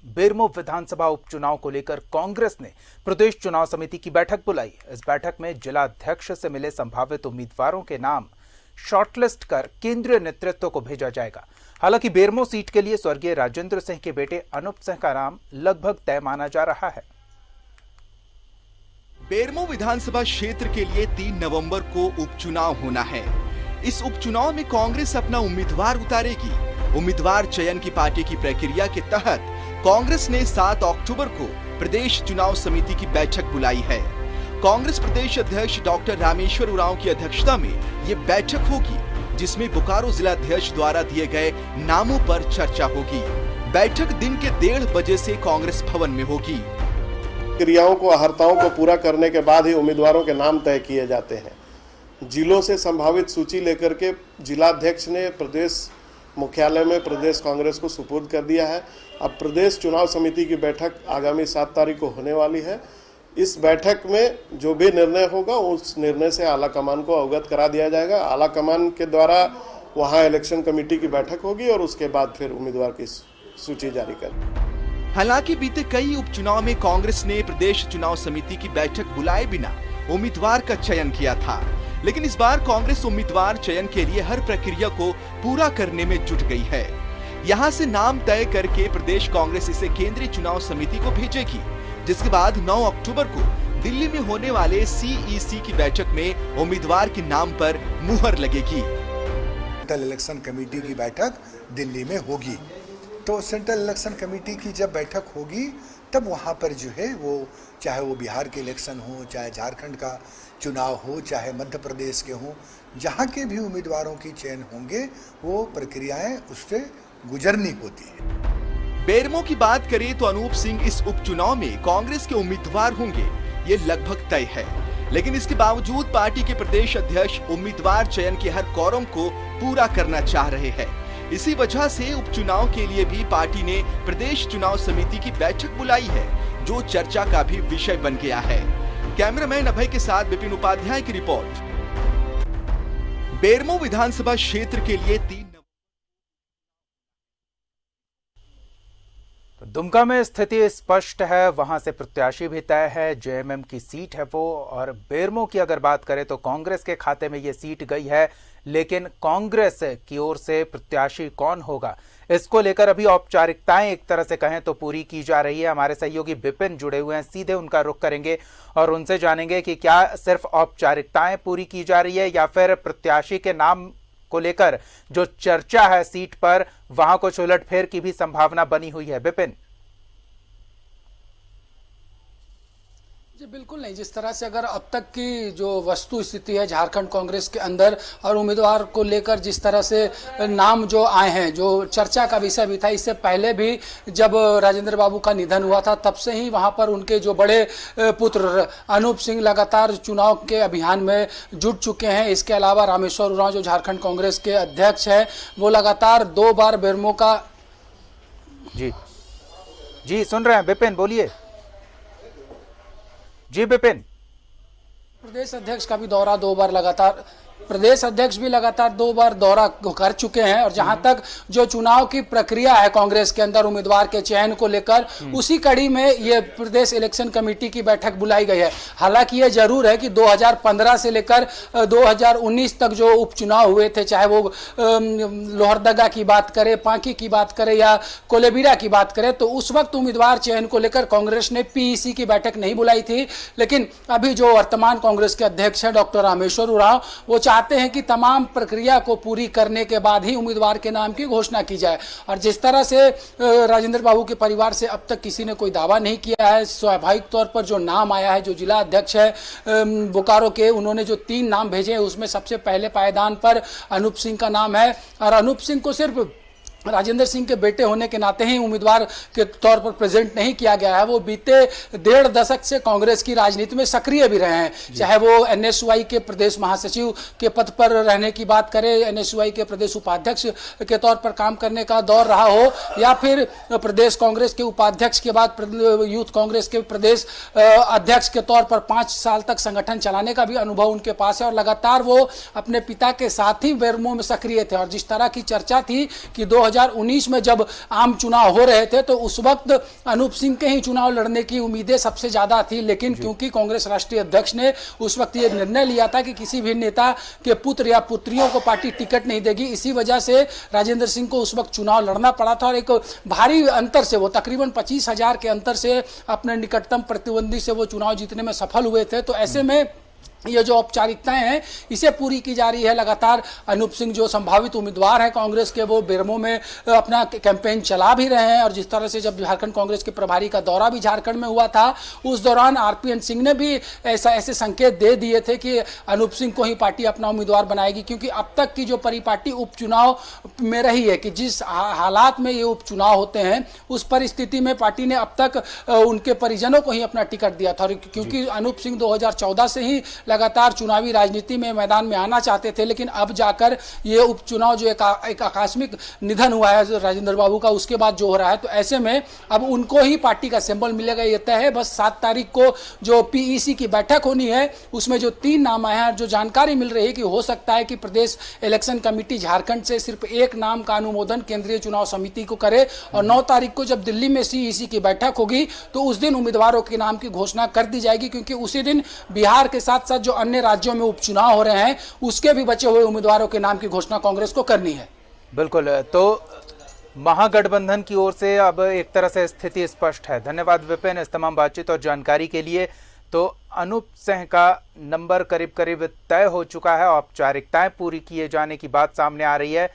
बेरमो विधानसभा उपचुनाव को लेकर कांग्रेस ने प्रदेश चुनाव समिति की बैठक बुलाई। इस बैठक में जिला अध्यक्ष से मिले संभावित उम्मीदवारों के नाम शॉर्टलिस्ट कर केंद्रीय नेतृत्व को भेजा जाएगा। हालांकि बेरमो सीट के लिए स्वर्गीय राजेंद्र सिंह के बेटे अनूप सिंह का नाम लगभग तय माना जा रहा है। बेरमो विधानसभा क्षेत्र के लिए 3 नवंबर को उपचुनाव होना है। इस उपचुनाव में कांग्रेस अपना उम्मीदवार उतारेगी। उम्मीदवार चयन की पार्टी की प्रक्रिया के तहत कांग्रेस ने 7 अक्टूबर को प्रदेश चुनाव समिति की बैठक बुलाई है। कांग्रेस प्रदेश अध्यक्ष डॉक्टर रामेश्वर उरांव की अध्यक्षता में ये बैठक होगी, जिसमें बोकारो जिला अध्यक्ष द्वारा दिए गए नामों पर चर्चा होगी। बैठक दिन के 1:30 बजे से कांग्रेस भवन में होगी। क्रियाओं को अर्हताओं को पूरा करने के बाद ही उम्मीदवारों के नाम तय किए जाते हैं। जिलों से संभावित सूची लेकर के जिलाध्यक्ष ने प्रदेश मुख्यालय में प्रदेश कांग्रेस को सुपुर्द कर दिया है। अब प्रदेश चुनाव समिति की बैठक आगामी 7 तारीख को होने वाली है। इस बैठक में जो भी निर्णय होगा उस निर्णय से आला कमान को अवगत करा दिया जाएगा। आला कमान के द्वारा वहां इलेक्शन कमेटी की बैठक होगी और उसके बाद फिर उम्मीदवार की सूची जारी कर। हालांकि बीते कई उपचुनाव में कांग्रेस ने प्रदेश चुनाव समिति की बैठक बुलाए बिना उम्मीदवार का चयन किया था, लेकिन इस बार कांग्रेस उम्मीदवार चयन के लिए हर प्रक्रिया को पूरा करने में जुट गई है। यहां से नाम तय करके प्रदेश कांग्रेस इसे केंद्रीय चुनाव समिति को भेजेगी, जिसके बाद 9 अक्टूबर को दिल्ली में होने वाले CEC की बैठक में उम्मीदवार के नाम पर मुहर लगेगी। सेंट्रल इलेक्शन कमेटी की बैठक दिल्ली में होगी, तो सेंट्रल इलेक्शन कमेटी की जब बैठक होगी तब वहाँ पर जो है वो, चाहे वो बिहार के इलेक्शन हो, चाहे झारखंड का चुनाव हो, चाहे मध्य प्रदेश के हों, जहाँ के भी उम्मीदवारों की चयन होंगे वो प्रक्रियाएं उससे गुजरनी होती है। बेरमो की बात करें तो अनूप सिंह इस उपचुनाव में कांग्रेस के उम्मीदवार होंगे, ये लगभग तय है। लेकिन इसके बावजूद पार्टी के प्रदेश अध्यक्ष उम्मीदवार चयन के हर कॉरम को पूरा करना चाह रहे हैं। इसी वजह से उपचुनाव के लिए भी पार्टी ने प्रदेश चुनाव समिति की बैठक बुलाई है, जो चर्चा का भी विषय बन गया है। कैमरामैन अभय के साथ विपिन उपाध्याय की रिपोर्ट। बेरमो विधानसभा क्षेत्र के लिए 3 दुमका में स्थिति स्पष्ट है, वहां से प्रत्याशी भी तय है, जेएमएम की सीट है वो। और बेरमो की अगर बात करें तो कांग्रेस के खाते में ये सीट गई है, लेकिन कांग्रेस की ओर से प्रत्याशी कौन होगा इसको लेकर अभी औपचारिकताएं एक तरह से कहें तो पूरी की जा रही है। हमारे सहयोगी विपिन जुड़े हुए हैं, सीधे उनका रुख करेंगे और उनसे जानेंगे कि क्या सिर्फ औपचारिकताएं पूरी की जा रही है या फिर प्रत्याशी के नाम को लेकर जो चर्चा है सीट पर, वहां कुछ उलटफेर की भी संभावना बनी हुई है। विपिन जी बिल्कुल नहीं, जिस तरह से अगर अब तक की जो वस्तु स्थिति है झारखंड कांग्रेस के अंदर और उम्मीदवार को लेकर जिस तरह से नाम जो आए हैं, जो चर्चा का विषय भी था, इससे पहले भी जब राजेंद्र बाबू का निधन हुआ था तब से ही वहां पर उनके जो बड़े पुत्र अनूप सिंह लगातार चुनाव के अभियान में जुट चुके हैं। इसके अलावा रामेश्वर उरांव जो झारखंड कांग्रेस के अध्यक्ष है, वो लगातार 2 बार बेरमो का जी सुन रहे हैं। विपिन बोलिए। जी विपिन। प्रदेश अध्यक्ष का भी दौरा 2 बार लगातार, प्रदेश अध्यक्ष भी लगातार 2 बार दौरा कर चुके हैं। और जहां तक जो चुनाव की प्रक्रिया है कांग्रेस के अंदर उम्मीदवार के चयन को लेकर, उसी कड़ी में ये प्रदेश इलेक्शन कमेटी की बैठक बुलाई गई है। हालांकि ये जरूर है कि 2015 से लेकर 2019 तक जो उपचुनाव हुए थे, चाहे वो लोहरदगा की बात करें, पांकी की बात करें या कोलेबिरा की बात करें, तो उस वक्त उम्मीदवार चयन को लेकर कांग्रेस ने PEC की बैठक नहीं बुलाई थी। लेकिन अभी जो वर्तमान कांग्रेस के अध्यक्ष है डॉक्टर रामेश्वर उरांव, वो चाहते हैं कि तमाम प्रक्रिया को पूरी करने के बाद ही उम्मीदवार के नाम की घोषणा की जाए। और जिस तरह से राजेंद्र बाबू के परिवार से अब तक किसी ने कोई दावा नहीं किया है, स्वाभाविक तौर पर जो नाम आया है, जो जिला अध्यक्ष है बोकारो के, उन्होंने जो 3 नाम भेजे हैं उसमें सबसे पहले पायदान पर अनूप सिंह का नाम है। और अनूप सिंह को सिर्फ राजेंद्र सिंह के बेटे होने के नाते ही उम्मीदवार के तौर पर प्रेजेंट नहीं किया गया है। वो बीते 1.5 दशक से कांग्रेस की राजनीति में सक्रिय भी रहे हैं, चाहे वो NSUI के प्रदेश महासचिव के पद पर रहने की बात करें, NSUI के प्रदेश उपाध्यक्ष के तौर पर काम करने का दौर रहा हो, या फिर प्रदेश कांग्रेस के उपाध्यक्ष के बाद यूथ कांग्रेस के प्रदेश अध्यक्ष के तौर पर 5 साल तक संगठन चलाने का भी अनुभव उनके पास है। और लगातार वो अपने पिता के साथ ही बेरमो में सक्रिय थे। और जिस तरह की चर्चा थी कि 2019 में जब आम चुनाव हो रहे थे तो उस वक्त अनूप सिंह के ही चुनाव लड़ने की उम्मीदें सबसे ज्यादा थी, लेकिन क्योंकि कांग्रेस राष्ट्रीय अध्यक्ष ने उस वक्त ये निर्णय लिया था कि किसी भी नेता के पुत्र या पुत्रियों को पार्टी टिकट नहीं देगी, इसी वजह से राजेंद्र सिंह को उस वक्त चुनाव लड़ना पड़ा था और एक भारी अंतर से, वो तकरीबन 25,000 के अंतर से अपने निकटतम प्रतिद्वंदी से वो चुनाव जीतने में सफल हुए थे। तो ऐसे में ये जो औपचारिकताएं हैं इसे पूरी की जा रही है। लगातार अनूप सिंह जो संभावित उम्मीदवार हैं कांग्रेस के, वो बेरमो में अपना कैंपेन चला भी रहे हैं और जिस तरह से जब झारखंड कांग्रेस के प्रभारी का दौरा भी झारखंड में हुआ था उस दौरान आरपीएन सिंह ने भी ऐसे संकेत दे दिए थे कि अनूप सिंह को ही पार्टी अपना उम्मीदवार बनाएगी, क्योंकि अब तक की जो परिपाटी उपचुनाव में रही है कि जिस हालात में ये उपचुनाव होते हैं उस परिस्थिति में पार्टी ने अब तक उनके परिजनों को ही अपना टिकट दिया था। क्योंकि अनूप सिंह 2014 से ही लगातार चुनावी राजनीति में मैदान में आना चाहते थे, लेकिन अब जाकर ये उपचुनाव जो एक आकस्मिक निधन हुआ है राजेंद्र बाबू का, उसके बाद जो हो रहा है, तो ऐसे में अब उनको ही पार्टी का सिंबल मिलेगा, ये तय है। बस 7 तारीख को जो पीईसी की बैठक होनी है उसमें जो 3 नाम आए हैं, जो जानकारी मिल रही है कि हो सकता है कि प्रदेश इलेक्शन कमेटी झारखंड से सिर्फ एक नाम का अनुमोदन केंद्रीय चुनाव समिति को करे और 9 तारीख को जब दिल्ली में सीईसी की बैठक होगी तो उस दिन उम्मीदवारों के नाम की घोषणा कर दी जाएगी, क्योंकि उसी दिन बिहार के साथ साथ जो अन्य राज्यों में उपचुनाव हो रहे हैं उसके भी बचे हुए उम्मीदवारों के नाम की घोषणा कांग्रेस को करनी है। बिल्कुल, तो महागठबंधन की ओर से अब एक तरह से स्थिति स्पष्ट है। धन्यवाद विपिन इस तमाम बातचीत और जानकारी के लिए। तो अनूप सिंह का नंबर करीब करीब तय हो चुका है, औपचारिकताएं पूरी किए जाने की बात सामने आ रही है।